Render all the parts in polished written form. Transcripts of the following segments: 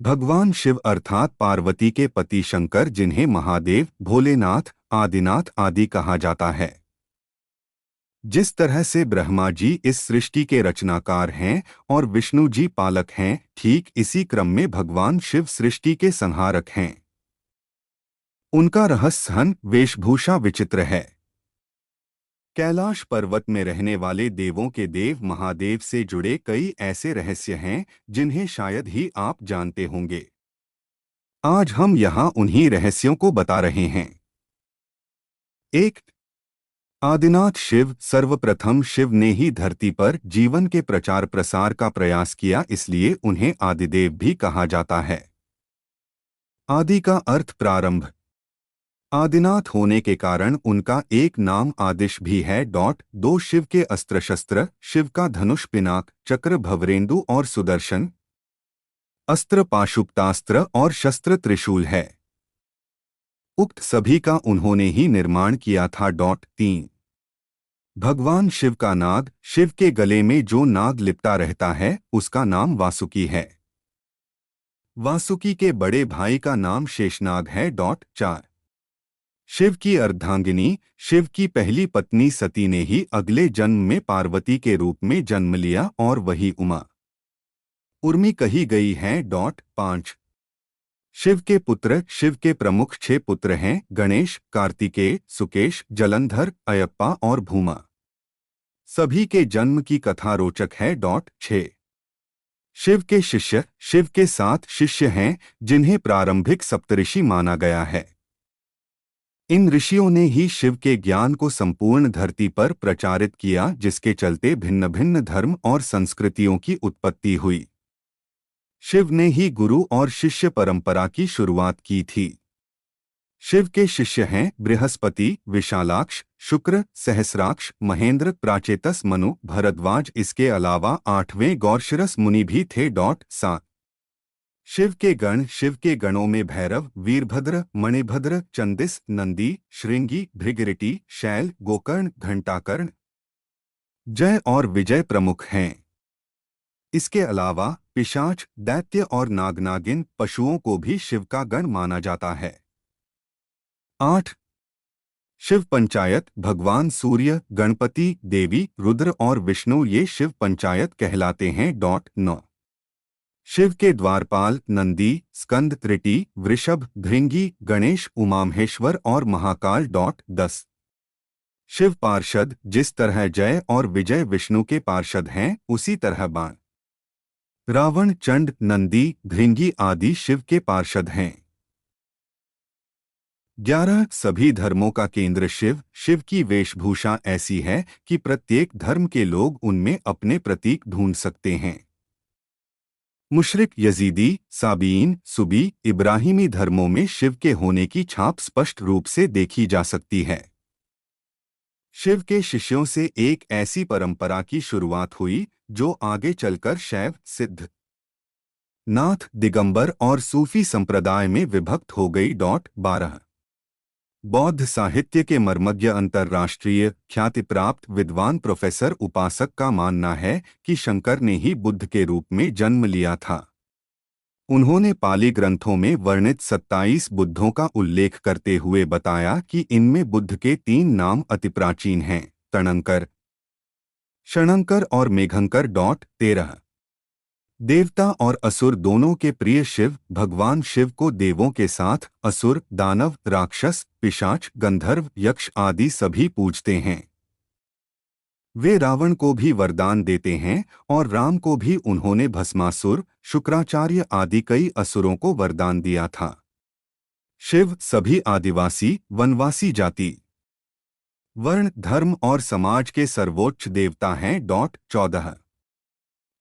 भगवान शिव अर्थात पार्वती के पति शंकर, जिन्हें महादेव, भोलेनाथ, आदिनाथ आदि कहा जाता है। जिस तरह से ब्रह्मा जी इस सृष्टि के रचनाकार हैं और विष्णु जी पालक हैं, ठीक इसी क्रम में भगवान शिव सृष्टि के संहारक हैं। उनका रहस्यहन वेशभूषा विचित्र है। कैलाश पर्वत में रहने वाले देवों के देव महादेव से जुड़े कई ऐसे रहस्य हैं जिन्हें शायद ही आप जानते होंगे। आज हम यहाँ उन्हीं रहस्यों को बता रहे हैं। एक, आदिनाथ शिव। सर्वप्रथम शिव ने ही धरती पर जीवन के प्रचार प्रसार का प्रयास किया, इसलिए उन्हें आदिदेव भी कहा जाता है। आदि का अर्थ प्रारंभ। आदिनाथ होने के कारण उनका एक नाम आदिश भी है। दो, शिव के अस्त्र शस्त्र। शिव का धनुष, पिनाक, चक्र, भवरेंदु और सुदर्शन। अस्त्र पाशुपतास्त्र और शस्त्र त्रिशूल है। उक्त सभी का उन्होंने ही निर्माण किया था। 3, भगवान शिव का नाग। शिव के गले में जो नाग लिपटा रहता है उसका नाम वासुकी है। वासुकी के बड़े भाई का नाम शेषनाग है। 4, शिव की अर्धांगिनी। शिव की पहली पत्नी सती ने ही अगले जन्म में पार्वती के रूप में जन्म लिया और वही उमा उर्मी कही गई है। 5, शिव के पुत्र। शिव के प्रमुख 6 पुत्र हैं: गणेश, कार्तिकेय, सुकेश, जलंधर, अयप्पा और भूमा। सभी के जन्म की कथा रोचक है। 6, शिव के शिष्य। शिव के 7 शिष्य हैं जिन्हें प्रारंभिक सप्तऋषि माना गया है। इन ऋषियों ने ही शिव के ज्ञान को संपूर्ण धरती पर प्रचारित किया, जिसके चलते भिन्न भिन्न धर्म और संस्कृतियों की उत्पत्ति हुई। शिव ने ही गुरु और शिष्य परंपरा की शुरुआत की थी। शिव के शिष्य हैं बृहस्पति, विशालाक्ष, शुक्र, सहस्राक्ष, महेंद्र, प्राचेतस, मनु, भरद्वाज। इसके अलावा 8वें गौरशिरस मुनि भी थे। 7, शिव के गण। शिव के गणों में भैरव, वीरभद्र, मणिभद्र, चंदिस, नंदी, श्रृंगी, भृगरिटी, शैल, गोकर्ण, घंटाकर्ण, जय और विजय प्रमुख हैं। इसके अलावा पिशाच, दैत्य और नागनागिन पशुओं को भी शिव का गण माना जाता है। 8, शिव पंचायत। भगवान सूर्य, गणपति, देवी, रुद्र और विष्णु ये शिव पंचायत कहलाते हैं। 9, शिव के द्वारपाल नंदी, स्कंद, त्रिटी, वृषभ, भृंगी, गणेश, उमामहेश्वर और महाकाल। 10, शिव पार्षद। जिस तरह जय और विजय विष्णु के पार्षद हैं, उसी तरह बाण, रावण, चंड, नंदी, भृंगी आदि शिव के पार्षद हैं। 11, सभी धर्मों का केंद्र शिव। शिव की वेशभूषा ऐसी है कि प्रत्येक धर्म के लोग उनमें अपने प्रतीक ढूंढ सकते हैं। मुशरिक, यजीदी, साबीन, सुबी, इब्राहिमी धर्मों में शिव के होने की छाप स्पष्ट रूप से देखी जा सकती है। शिव के शिष्यों से एक ऐसी परंपरा की शुरुआत हुई जो आगे चलकर शैव, सिद्ध, नाथ, दिगंबर और सूफी संप्रदाय में विभक्त हो गई। 12, बौद्ध साहित्य के मर्मज्ञ अंतर्राष्ट्रीय ख्याति प्राप्त विद्वान प्रोफेसर उपासक का मानना है कि शंकर ने ही बुद्ध के रूप में जन्म लिया था। उन्होंने पाली ग्रंथों में वर्णित 27 बुद्धों का उल्लेख करते हुए बताया कि इनमें बुद्ध के 3 नाम अति प्राचीन हैं: तणंकर, शणंकर और मेघंकर। 13, देवता और असुर दोनों के प्रिय शिव। भगवान शिव को देवों के साथ असुर, दानव, राक्षस, पिशाच, गंधर्व, यक्ष आदि सभी पूजते हैं। वे रावण को भी वरदान देते हैं और राम को भी उन्होंने भस्मासुर, शुक्राचार्य आदि कई असुरों को वरदान दिया था। शिव सभी आदिवासी, वनवासी जाति, वर्ण, धर्म और समाज के सर्वोच्च देवता हैं। 14,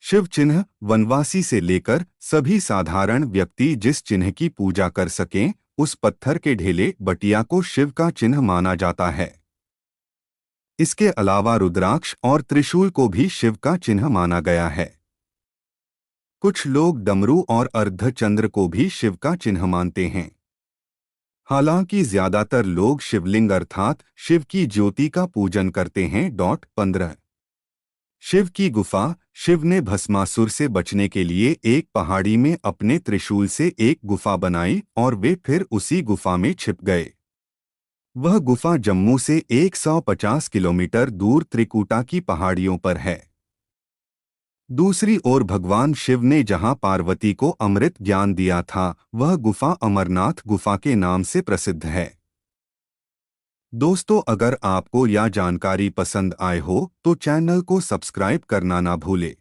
शिव चिन्ह। वनवासी से लेकर सभी साधारण व्यक्ति जिस चिन्ह की पूजा कर सकें, उस पत्थर के ढेले बटिया को शिव का चिन्ह माना जाता है। इसके अलावा रुद्राक्ष और त्रिशूल को भी शिव का चिन्ह माना गया है। कुछ लोग डमरू और अर्धचंद्र को भी शिव का चिन्ह मानते हैं। हालांकि ज्यादातर लोग शिवलिंग अर्थात शिव की ज्योति का पूजन करते हैं। 15, शिव की गुफा। शिव ने भस्मासुर से बचने के लिए एक पहाड़ी में अपने त्रिशूल से एक गुफा बनाई और वे फिर उसी गुफा में छिप गए। वह गुफा जम्मू से 150 किलोमीटर दूर त्रिकुटा की पहाड़ियों पर है। दूसरी ओर भगवान शिव ने जहां पार्वती को अमृत ज्ञान दिया था, वह गुफा अमरनाथ गुफा के नाम से प्रसिद्ध है। दोस्तों, अगर आपको यह जानकारी पसंद आए हो तो चैनल को सब्सक्राइब करना ना भूले।